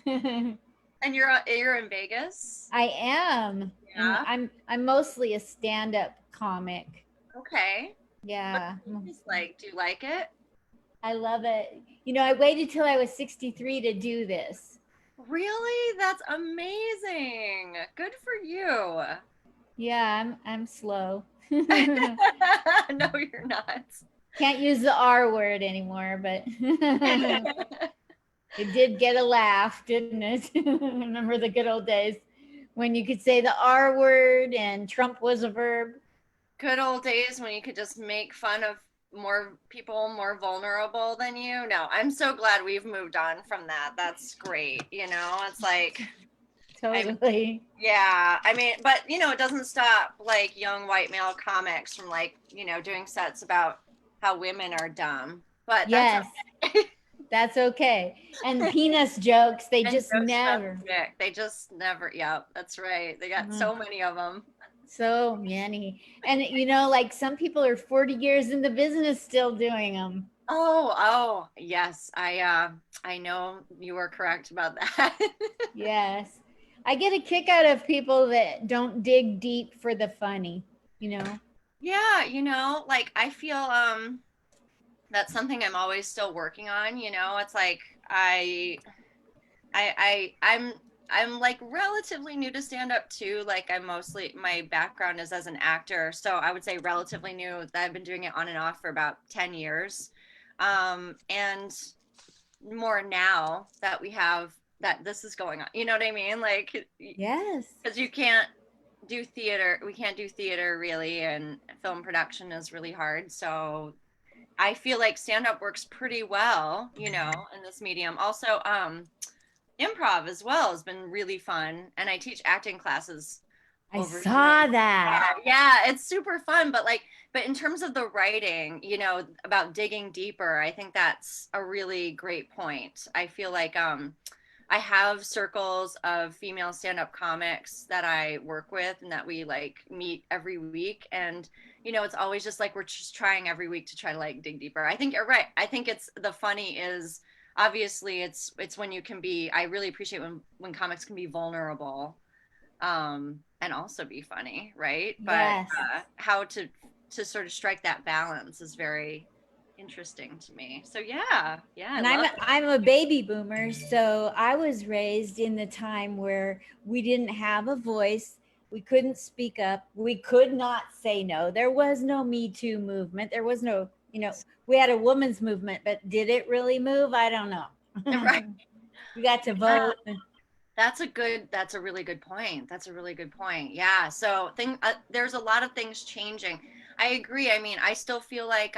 And you're in Vegas? I am, and Yeah. I'm mostly a stand-up comic. Okay. What Yeah, is like? Do you like it? I love it. I waited till I was 63 to do this. Really? That's amazing. Good for you. Yeah, I'm slow. Can't No, you're not. use the R word anymore, but it did get a laugh, didn't it? Remember the good old days when you could say the R word and Trump was a verb? Good old days when you could just make fun of more people more vulnerable than you. No, I'm so glad we've moved on from that. That's great. It's like, I mean, Totally. yeah, I mean, but it doesn't stop like young white male comics from like, doing sets about how women are dumb. But that's Yes, that's okay. And penis jokes, they and just Joe never. Dick. They just never. Yep, that's right. They got Mm, so many of them. so many. And like some people are 40 years in the business still doing them. Oh, yes. I know you were correct about that. Yes. I get a kick out of people that don't dig deep for the funny, you know? Yeah, like I feel that's something I'm always still working on, It's like I'm like relatively new to stand up too. Like I'm mostly my background is as an actor, so I would say relatively new. I've been doing it on and off for about 10 years. And more now that we have that this is going on. You know what I mean? Like Yes. because you can't do theater. We can't do theater really, and film production is really hard. So I feel like stand up works pretty well, in this medium. Also, improv as well has been really fun, and I teach acting classes I over Zoom. saw that. Yeah, it's super fun, but in terms of the writing, about digging deeper, I think that's a really great point. I feel like I have circles of female stand-up comics that I work with and that we like meet every week, and it's always just like we're just trying every week to try to like dig deeper. I think you're right. I think it's the funny is obviously it's when you can be. I really appreciate when comics can be vulnerable, and also be funny, right? But Yes. how to sort of strike that balance is very interesting to me. So yeah, I And love I'm a baby boomer, so I was raised in the time where we didn't have a voice, we couldn't speak up, we could not say no. There was no Me Too movement. There was no, we had a women's movement, but did it really move? I don't it. Right. know. We got to Yeah. vote. That's a really good point. That's a really good point. Yeah. So there's a lot of things changing. I agree. I mean, I still feel like,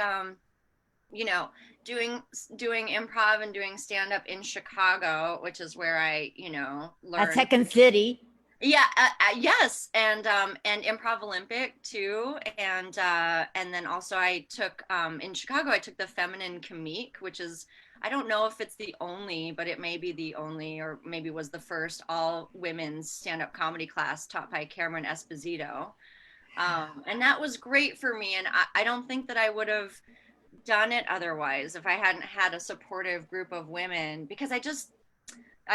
you know, doing improv and doing stand up in Chicago, which is where I, At learned. Second City. Yeah, yes, and Improv Olympic too, and then also I took in Chicago I took the Feminine Comique, which is I don't know if it's the only, but it may be the only, or maybe was the first all women's stand up comedy class taught by Cameron Esposito, and that was great for me, and I don't think that I would have done it otherwise if I hadn't had a supportive group of women because I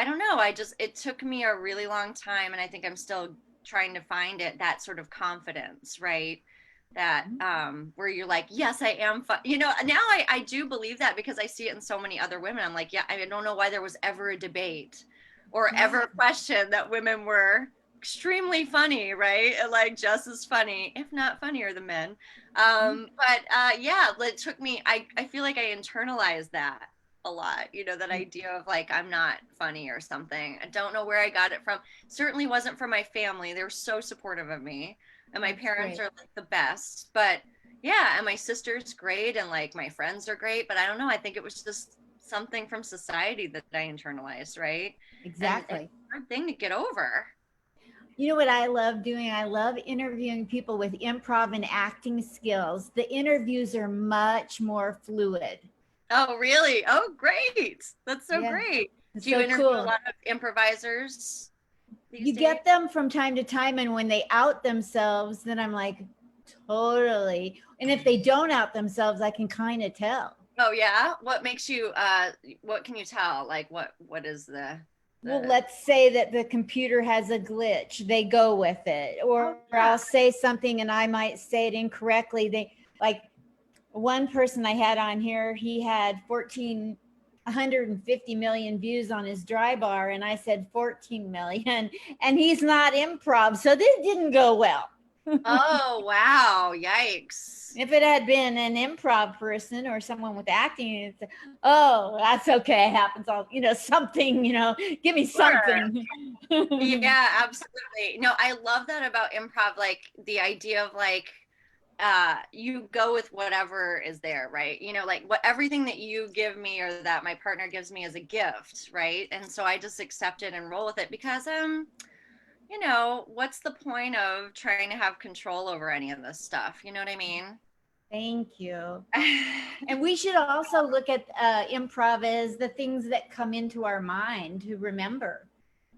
don't know. It took me a really long time, and I think I'm still trying to find it, that sort of confidence, right? That where you're like, yes, I am fun. Now I do believe that because I see it in so many other women. I'm like, yeah, I don't know why there was ever a debate or ever a question that women were extremely funny, right? Like just as funny, if not funnier than men. But yeah, it took me, I feel like I internalized that a lot, that idea of like I'm not funny or something. I don't know where I got it from. Certainly wasn't from my family. They were so supportive of me, and my That's parents great. are like the best. But yeah, and my sister's great, and like my friends are great. But I don't know. I think it was just something from society that I internalized, right? And it's Exactly. a hard thing to get over. You know what I love doing? I love interviewing people with improv and acting skills. The interviews are much more fluid. Oh, really? Oh, great. That's so Yeah, great. it's Do you so interview a cool. lot of improvisers these You days? get them from time to time, and when they out themselves, then I'm like, totally. And if they don't out themselves, I can kind of tell. Oh yeah. What makes you what can you tell? Like what is the Well, let's say that the computer has a glitch, they go with it. Oh Or yeah. I'll say something and I might say it incorrectly. They like one person I had on here, he had 150 million views on his dry bar, and I said 14 million, and he's not improv. So this didn't go well. Oh wow. Yikes. If it had been an improv person or someone with acting, it's, oh, that's okay. It happens all, something, give me Sure. something. Yeah, absolutely. No, I love that about improv, like the idea of like you go with whatever is there, right? Like what everything that you give me or that my partner gives me is a gift, right? And so I just accept it and roll with it because what's the point of trying to have control over any of this stuff? You know what I mean? Thank you. And we should also look at improv as the things that come into our mind to remember.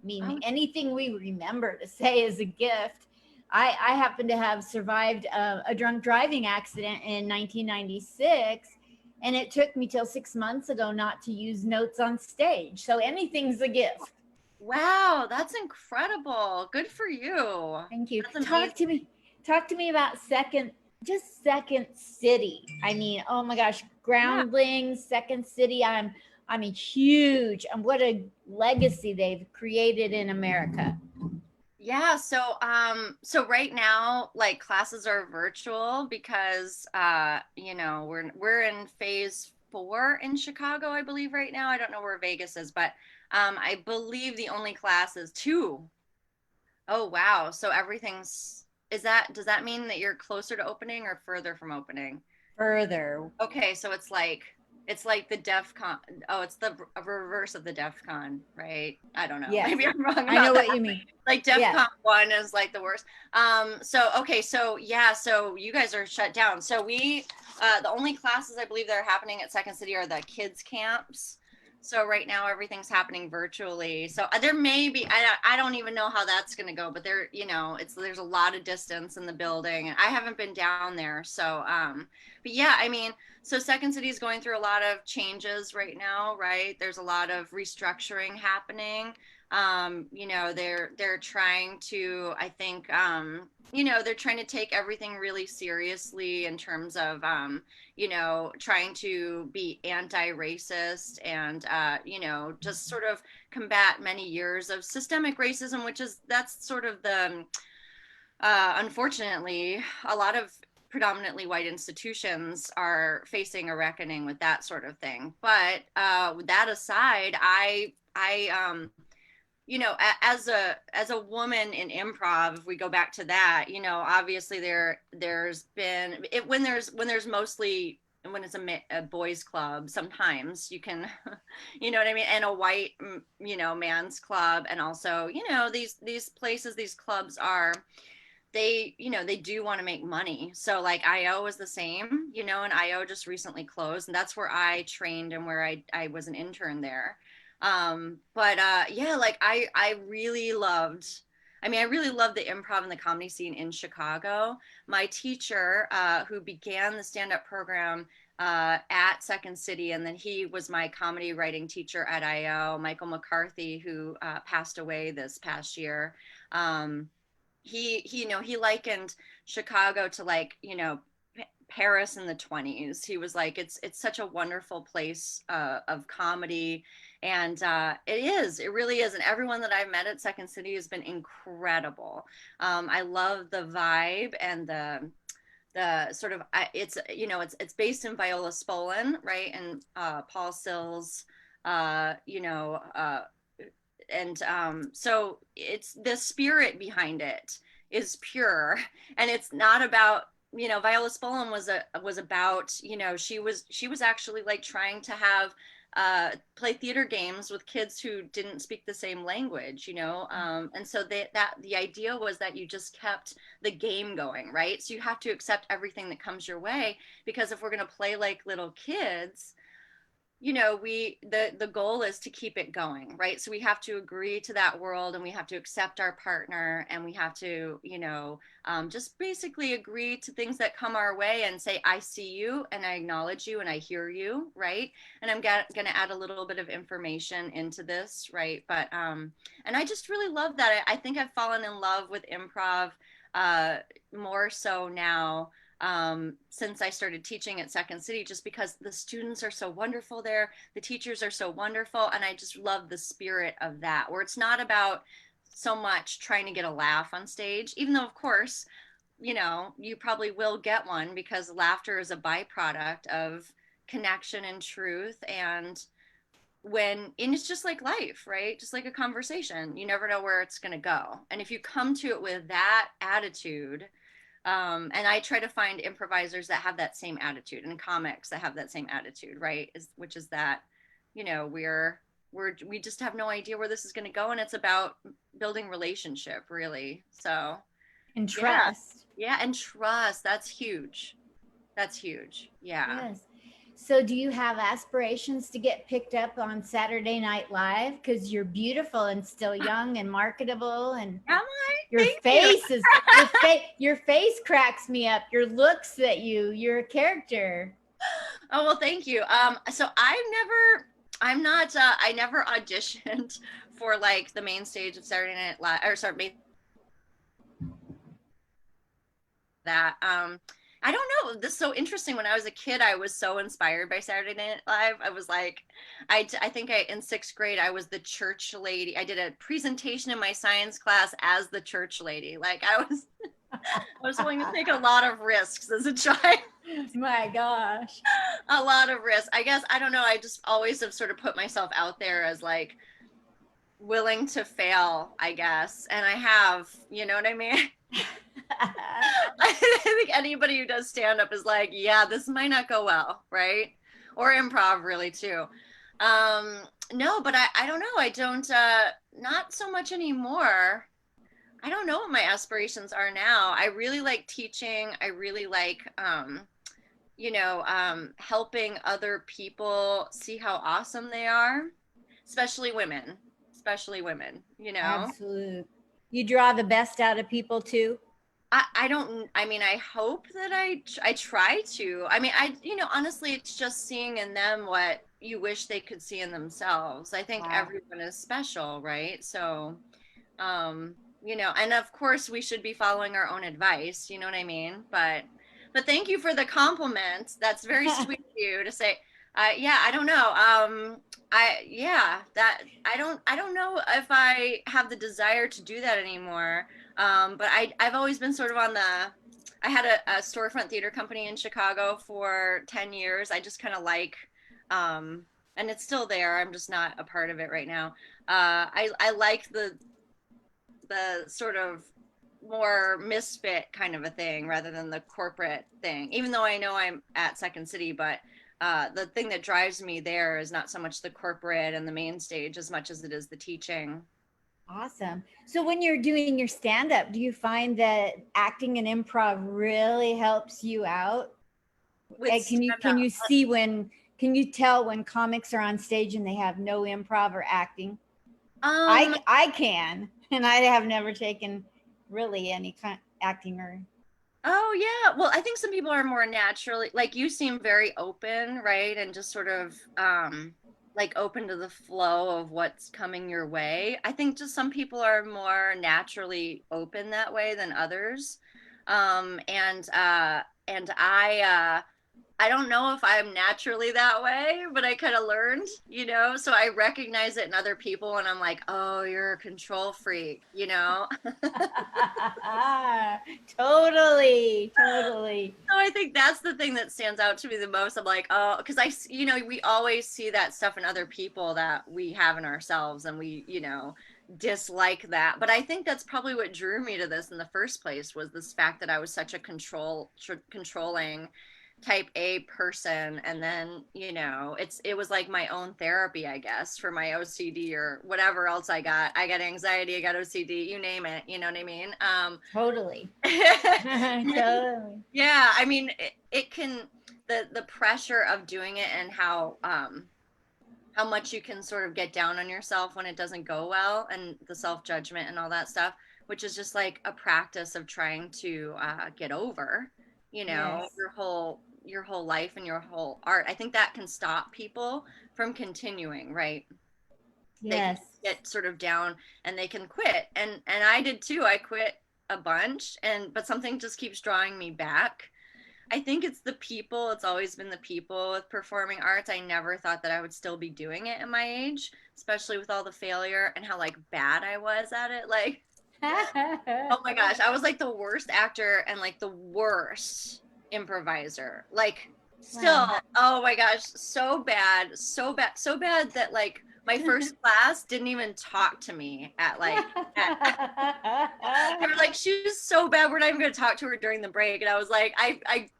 I mean, Oh, anything we remember to say is a gift. I happen to have survived a drunk driving accident in 1996, and it took me till 6 months ago not to use notes on stage. So anything's a gift. wow, that's incredible. Good for you. Thank you. That's amazing. Talk to me about Second City. I mean, oh my gosh, Yeah. Groundlings, Second City. I'm a huge, and what a legacy they've created in America. Yeah, so right now like classes are virtual because we're in phase 4 in Chicago, I believe right now. I don't know where Vegas is, but I believe the only class is 2. Oh wow. So everything's is that does that mean that you're closer to opening or further from opening? Further. Okay, so it's like the DEF CON. Oh, it's the reverse of the DEF CON, right? I don't know. Yes, Maybe I'm wrong I know about that. what you mean. Like DEF Yes. CON 1 is like the worst. So okay, so yeah, so you guys are shut down. So the only classes I believe that are happening at Second City are the kids camps. So right now everything's happening virtually. So there may be I don't even know how that's going to go, but there's a lot of distance in the building and I haven't been down there. So but yeah, I mean, so Second City is going through a lot of changes right now, right? There's a lot of restructuring happening. They're trying to, I think, they're trying to take everything really seriously in terms of, trying to be anti-racist and, just sort of combat many years of systemic racism, that's sort of unfortunately, a lot of predominantly white institutions are facing a reckoning with that sort of thing. But with that aside, as a woman in improv, if we go back to that, obviously there's been it when there's mostly when it's a boys club, sometimes you can, you know what I mean, and a white, man's club, and also, these places, these clubs are they do want to make money. So like IO is the same, and IO just recently closed, and that's where I trained and where I was an intern there. But yeah, like I really loved the improv and the comedy scene in Chicago. My teacher, who began the stand-up program at Second City, and then he was my comedy writing teacher at IO, Michael McCarthy, who passed away this past year. He likened Chicago to like, Paris in the 20s. He was like, it's such a wonderful place of comedy. And it really is. And everyone that I've met at Second City has been incredible. I love the vibe and the sort of, it's based in Viola Spolin, right? And Paul Sills, and so it's the spirit behind it is pure, and it's not about, Viola Spolin was about, she was actually like trying to have play theater games with kids who didn't speak the same language, and so the idea was that you just kept the game going, right? So you have to accept everything that comes your way, because if we're going to play like little kids, you know, the goal is to keep it going, right? So we have to agree to that world, and we have to accept our partner, and we have to, you know, just basically agree to things that come our way and say, I see you and I acknowledge you and I hear you, right? And I'm going to add a little bit of information into this, right? But and I just really love that. I think I've fallen in love with improv uh more so now, since I started teaching at Second City, just because the students are so wonderful there, the teachers are so wonderful, and I just love the spirit of that, where it's not about so much trying to get a laugh on stage, even though, of course, you know, you probably will get one because laughter is a byproduct of connection and truth. And it's just like life, right? Just like a conversation, you never know where it's going to go. And if you come to it with that attitude, and I try to find improvisers that have that same attitude, and comics that have that same attitude, right? Which is that, you know, we just have no idea where this is going to go, and it's about building relationship, really. So And yeah, trust. yeah, and trust. That's huge. That's huge. Yeah. Yes. So, do you have aspirations to get picked up on Saturday Night Live? Because you're beautiful and still young and marketable, and Am I? your Thank you. face is your face cracks me up. Your looks that you're a character. Oh well, thank you. So I'm not. I never auditioned for like the main stage of Saturday Night Live, or sorry, that. I don't know. This is so interesting. When I was a kid, I was so inspired by Saturday Night Live. I was like, I think in sixth grade, I was the church lady. I did a presentation in my science class as the church lady. Like I was willing to take a lot of risks as a child. My gosh. A lot of risks. I guess, I don't know. I just always have sort of put myself out there as like willing to fail, I guess. And I have, you know what I mean? I think anybody who does stand up is like, yeah, this might not go well, right? Or improv, really, too. Um, no, but I don't know. I don't, not so much anymore. I don't know what my aspirations are now. I really like teaching. I really like, helping other people see how awesome they are, especially women, you know? Absolute. You draw the best out of people too. I don't, I mean, I hope that I try to. I mean, honestly, it's just seeing in them what you wish they could see in themselves. I think Wow. everyone is special, right? So, and of course we should be following our own advice, you know what I mean? But thank you for the compliment. That's very sweet of you to say. Yeah, I don't know. That I don't know if I have the desire to do that anymore. But I've always been sort of I had a storefront theater company in Chicago for 10 years. I just kind of like, and it's still there. I'm just not a part of it right now. I like the sort of more misfit kind of a thing rather than the corporate thing, even though I know I'm at Second City. But the thing that drives me there is not so much the corporate and the main stage as much as it is the teaching. Awesome. So when you're doing your stand up, do you find that acting and improv really helps you out? With Can you tell when comics are on stage and they have no improv or acting? um I can, and I have never taken really any kind acting or. Oh yeah. Well, I think some people are more naturally, like you seem very open, right? And just sort of like open to the flow of what's coming your way. I think just some people are more naturally open that way than others. And I don't know if I'm naturally that way, but I kind of learned, you know, so I recognize it in other people and I'm like, oh, you're a control freak, you know? Totally, totally. So I think that's the thing that stands out to me the most. I'm like, oh, because we always see that stuff in other people that we have in ourselves, and we, dislike that. But I think that's probably what drew me to this in the first place, was this fact that I was such a controlling type A person. And then, it was like my own therapy, I guess, for my OCD or whatever else I got. I got anxiety, I got OCD, you name it, you know what I mean? Totally. Totally. Yeah, I mean, it can, the pressure of doing it, and how how much you can sort of get down on yourself when it doesn't go well, and the self-judgment and all that stuff, which is just like a practice of trying to get over, Yes. your whole life and your whole art. I think that can stop people from continuing, right? They can Yes. get sort of down and they can quit. And I did too. I quit a bunch, and but something just keeps drawing me back. I think it's the people. It's always been the people with performing arts. I never thought that I would still be doing it at my age, especially with all the failure and how like bad I was at it. Like, oh my gosh, I was like the worst actor and like the worst improviser. Like, still, Wow. oh my gosh, so bad, so bad, so bad that like my first class didn't even talk to me at like they were like, she was so bad, we're not even going to talk to her during the break. And I was like,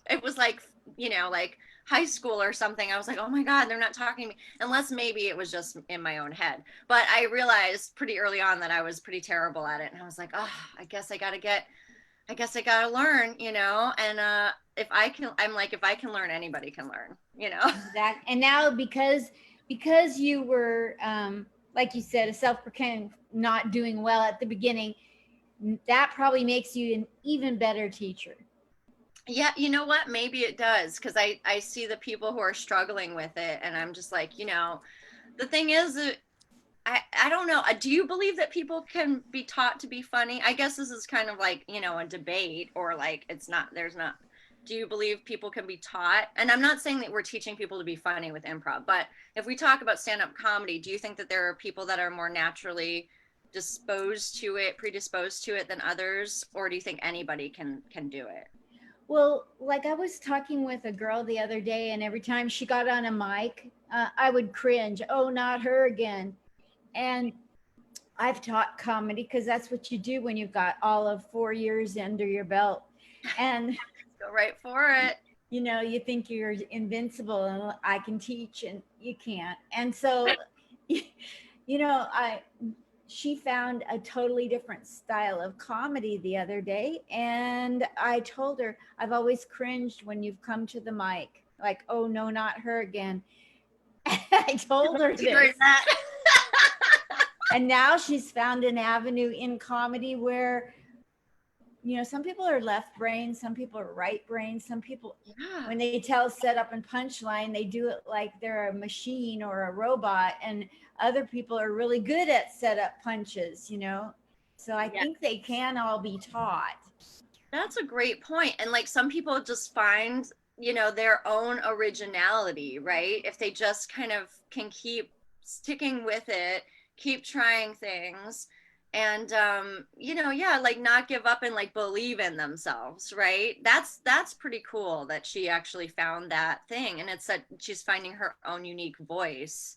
it was like, like high school or something. I was like, oh my God, they're not talking to me, unless maybe it was just in my own head. But I realized pretty early on that I was pretty terrible at it. And I was like, oh, I guess I got to learn, and if I can, I'm like, if I can learn, anybody can learn. Exactly. And now because you were like you said, a self-proclaimed not doing well at the beginning, that probably makes you an even better teacher. Yeah, you know what? Maybe it does, because I see the people who are struggling with it, and I'm just like, the thing is, I don't know. Do you believe that people can be taught to be funny? I guess this is kind of like, a debate, or like it's not, there's not. Do you believe people can be taught? And I'm not saying that we're teaching people to be funny with improv, but if we talk about stand-up comedy, do you think that there are people that are more naturally predisposed to it than others, or do you think anybody can do it? Well, like I was talking with a girl the other day, and every time she got on a mic, I would cringe. Oh, not her again. And I've taught comedy because that's what you do when you've got all of 4 years under your belt. And Go right for it. you think you're invincible and I can teach, and you can't. And so, I she found a totally different style of comedy the other day, and I told her, I've always cringed when you've come to the mic, like, oh no, not her again. I told her this. And now she's found an avenue in comedy where, some people are left brain, some people are right brain, some people, Yeah. when they tell setup and punchline, they do it like they're a machine or a robot, and other people are really good at setup punches. So I Yeah. think they can all be taught. That's a great point. And like some people just find, their own originality, right? If they just kind of can keep sticking with it, keep trying things, and yeah, like not give up and like believe in themselves, right? That's pretty cool that she actually found that thing, and it's that she's finding her own unique voice.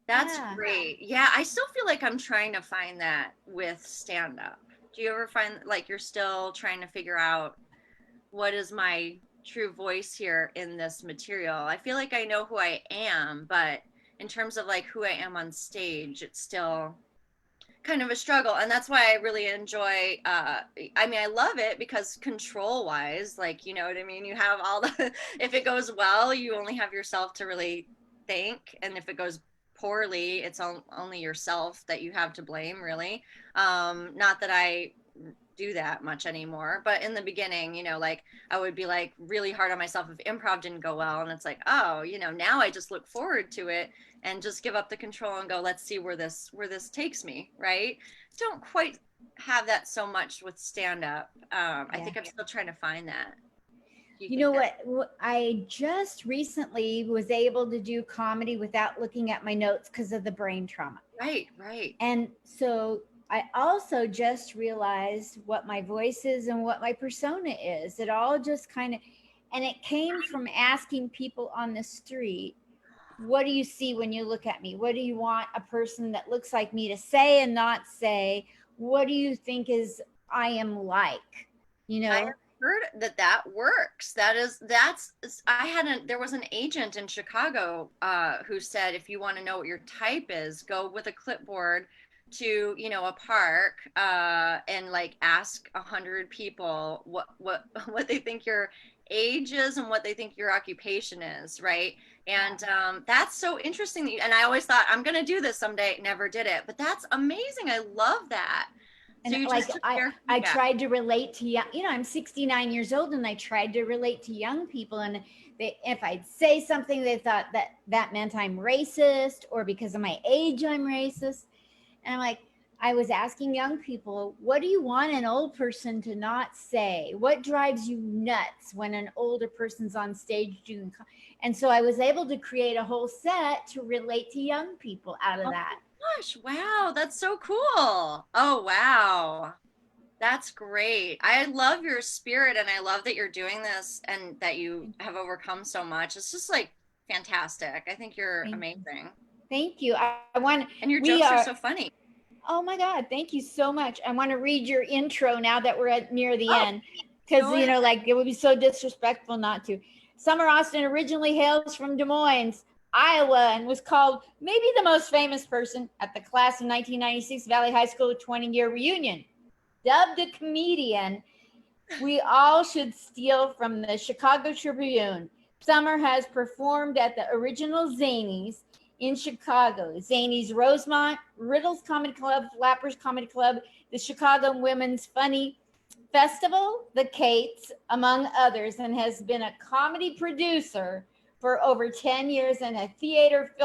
That's Yeah. great. Yeah, I still feel like I'm trying to find that with stand up. Do you ever find like you're still trying to figure out what is my true voice here in this material? I feel like I know who I am, but in terms of like who I am on stage, it's still kind of a struggle. And that's why I really enjoy I mean, I love it because control wise, like, you know what I mean? You have all the if it goes well, you only have yourself to really thank, and if it goes poorly, it's only yourself that you have to blame, really. Not that I do that much anymore, but in the beginning, like I would be like really hard on myself if improv didn't go well, and it's like, oh, now I just look forward to it and just give up the control and go, let's see where this takes me, right? Don't quite have that so much with stand up. I Yeah. think I'm still trying to find that. Do you You think know that? what? I just recently was able to do comedy without looking at my notes because of the brain trauma. Right. And so I also just realized what my voice is and what my persona is. It all just kind of, and it came from asking people on the street, what do you see when you look at me? What do you want a person that looks like me to say and not say? What do you think is I am like? You I know? have heard that works. There was an agent in Chicago who said, if you want to know what your type is, go with a clipboard to, a park and like ask 100 people what what they think your age is and what they think your occupation is, right? And that's so interesting that and I always thought I'm gonna do this someday, never did it, but that's amazing. I love that. So And you like just took I tried to relate to young, I'm 69 years old, and I tried to relate to young people, and if I'd say something, they thought that meant I'm racist, or because of my age I'm racist. And I'm like, I was asking young people, what do you want an old person to not say? What drives you nuts when an older person's on stage doing? And so I was able to create a whole set to relate to young people out of that. Gosh, wow, that's so cool. Oh, wow. That's great. I love your spirit and I love that you're doing this and that you have overcome so much. It's just like fantastic. I think you're amazing. Thank you. I want, and your jokes are so funny. Oh my God, thank you so much. I want to read your intro now that we're near the end, because like it would be so disrespectful not to. Sommer Austin originally hails from Des Moines, Iowa, and was called maybe the most famous person at the class of 1996 Valley High School 20-year reunion. Dubbed a comedian, we all should steal from the Chicago Tribune. Sommer has performed at the original Zanies in Chicago, Zanies Rosemont, Riddles Comedy Club, Flappers Comedy Club, the Chicago Women's Funny Festival, the Kates, among others, and has been a comedy producer for over 10 years and a theater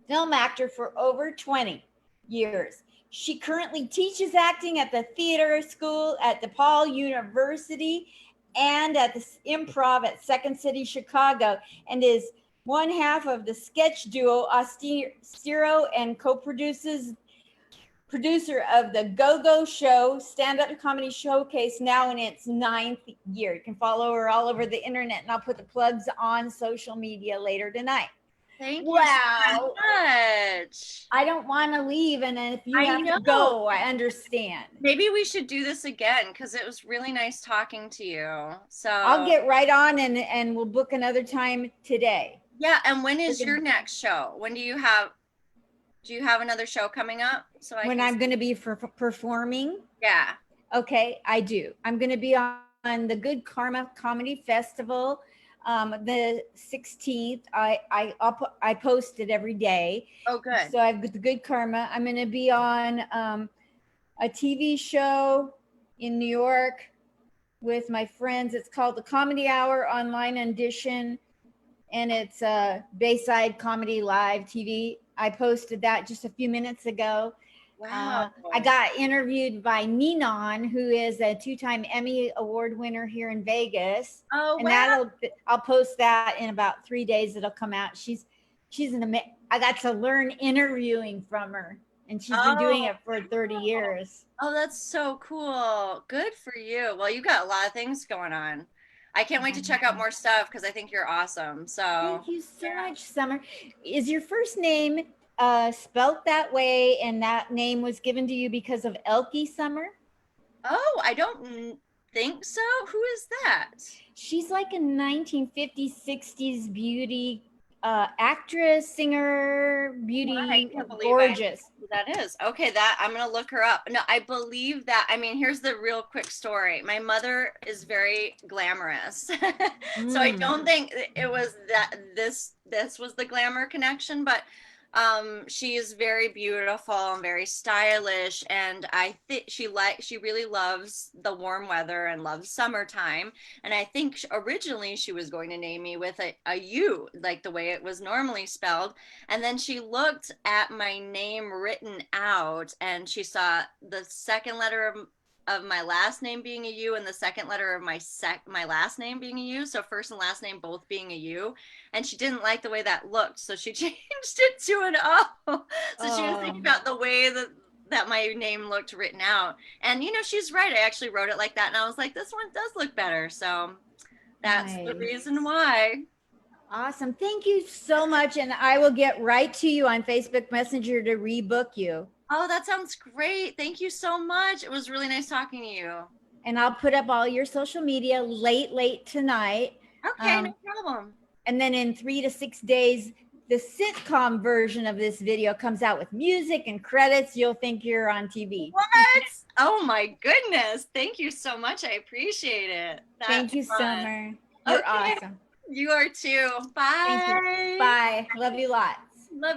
film actor for over 20 years. She currently teaches acting at the theater school at DePaul University and at the improv at Second City, Chicago, and is one half of the sketch duo Austero and producer of the Gogo Show stand-up comedy showcase, now in its 9th year. You can follow her all over the internet, and I'll put the plugs on social media later tonight. Thank you so much. I don't want to leave, and if you have to go, I understand. Maybe we should do this again because it was really nice talking to you. So I'll get right on and we'll book another time today. Yeah, and when is your next show? When do you have another show coming up? So I'm going to be performing? Yeah. Okay, I do. I'm going to be on the Good Karma Comedy Festival, the 16th. I post it every day. Oh, good. So I've got the Good Karma. I'm going to be on a TV show in New York with my friends. It's called the Comedy Hour Online Edition, and it's Bayside Comedy Live TV. I posted that just a few minutes ago. Wow. I got interviewed by Ninon, who is a 2-time Emmy Award winner here in Vegas. Oh, and wow. I'll post that in about 3 days. It'll come out. She's I got to learn interviewing from her, and she's been doing it for 30 years. Oh, that's so cool. Good for you. Well, you've got a lot of things going on. I can't wait to check out more stuff because I think you're awesome. So thank you so much, Sommer. Is your first name spelt that way, and that name was given to you because of Elke Sommer? Oh, I don't think so. Who is that? She's like a 1950s, 60s beauty actress, singer, beauty, gorgeous. That is okay. That I'm gonna look her up. No, I believe that. I mean, here's the real quick story. My mother is very glamorous, so I don't think it was that this was the glamour connection, but she is very beautiful and very stylish, and I think she really loves the warm weather and loves summertime. And I think originally she was going to name me with a U, like the way it was normally spelled, and then she looked at my name written out and she saw the second letter of my last name being a U and the second letter of my last name being a U, so first and last name both being a U, and she didn't like the way that looked, so she changed it to an O. So she was thinking about the way that my name looked written out, and she's right. I actually wrote it like that, and I was like, this one does look better, so that's the reason why. Awesome. Thank you so much, and I will get right to you on Facebook Messenger to rebook you. Oh, that sounds great. Thank you so much. It was really nice talking to you. And I'll put up all your social media late tonight. Okay, no problem. And then in 3 to 6 days, the sitcom version of this video comes out with music and credits, you'll think you're on TV. What? Oh my goodness. Thank you so much. I appreciate it. Thank you, fun. Summer. You're awesome. You are too. Bye. Thank you. Bye. Love you lots. Love you.